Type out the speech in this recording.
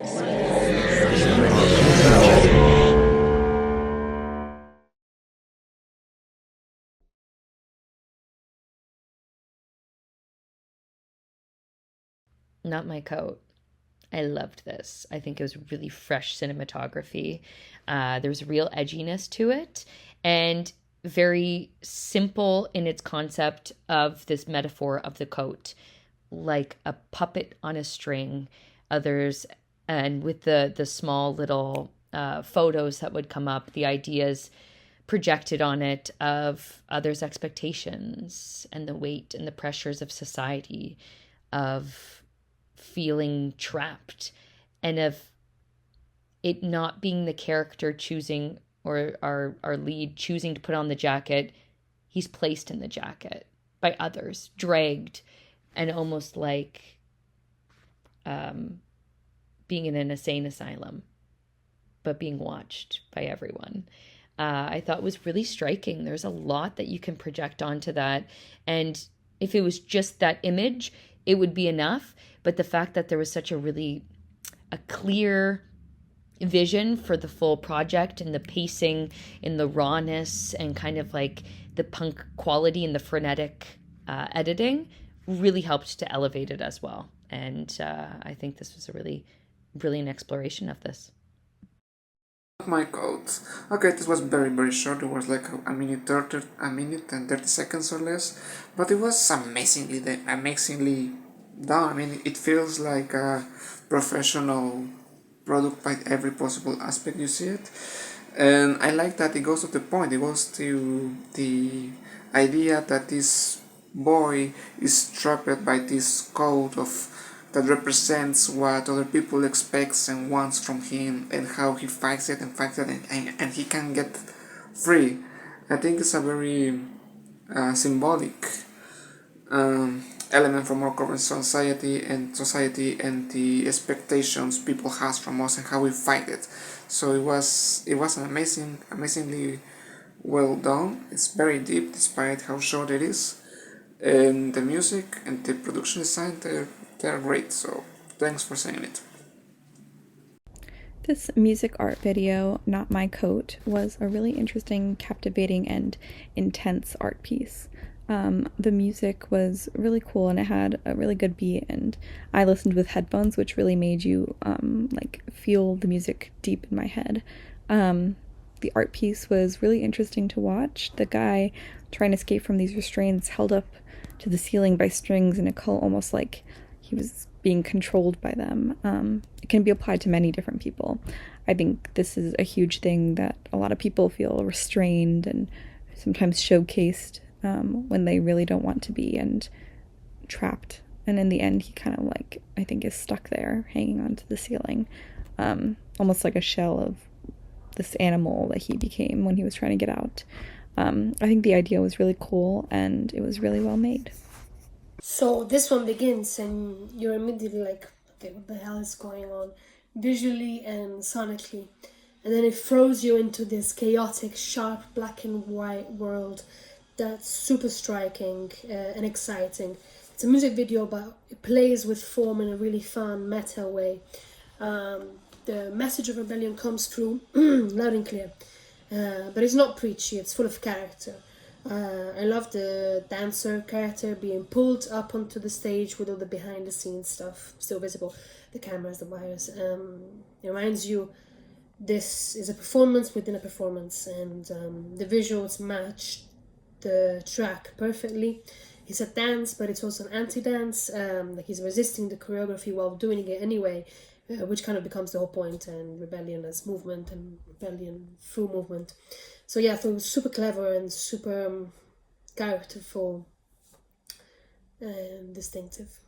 Not my coat. I loved this. I think it was really fresh cinematography. There was real edginess to it and very simple in its concept of this metaphor of the coat, like a puppet on a string. Others, and with the small little photos that would come up, the ideas projected on it of others' expectations and the weight and the pressures of society, of feeling trapped, and of it not being the character choosing, or our lead choosing to put on the jacket. He's placed in the jacket by others, dragged, and almost like being in an insane asylum, but being watched by everyone. I thought was really striking. There's a lot that you can project onto that. And if it was just that image, it would be enough. But the fact that there was such a clear vision for the full project, and the pacing and the rawness and kind of like the punk quality and the frenetic editing really helped to elevate it as well. And I think this was a really brilliant exploration of this. My coat. Okay, this was very short. It was like a minute and 30 seconds or less, but it was amazingly done. I mean, it feels like a professional product by every possible aspect you see it, and I like that it goes to the point. It goes to the idea that this boy is trapped by this code of that represents what other people expects and wants from him, and how he fights it and fights it, and he can get free. I think it's a very symbolic element from our current society and the expectations people has from us and how we fight it. So it was an amazingly well done. It's very deep despite how short it is, and the music and the production design, they're great. So thanks for saying it. This music art video, Not My Coat, was a really interesting, captivating, and intense art piece. The music was really cool and it had a really good beat, and I listened with headphones, which really made you like feel the music deep in my head. The art piece was really interesting to watch. The guy trying to escape from these restraints held up to the ceiling by strings in a cult, almost like he was being controlled by them. It can be applied to many different people. I think this is a huge thing that a lot of people feel restrained and sometimes showcased when they really don't want to be, and trapped. And in the end, he kind of like, I think, is stuck there hanging onto the ceiling, almost like a shell of this animal that he became when he was trying to get out. I think the idea was really cool and it was really well made. So this one begins and you're immediately like, okay, what the hell is going on visually and sonically? And then it throws you into this chaotic, sharp, black and white world that's super striking and exciting. It's a music video, but it plays with form in a really fun, meta way. The message of rebellion comes through loud and clear, but it's not preachy, it's full of character. I love the dancer character being pulled up onto the stage with all the behind the scenes stuff still visible, the cameras, the wires. It reminds you this is a performance within a performance, and the visuals match the track perfectly. It's a dance, but it's also an anti-dance. Like he's resisting the choreography while doing it anyway, which kind of becomes the whole point, and rebellion as movement and rebellion through movement. So yeah, I thought it was super clever and super characterful and distinctive.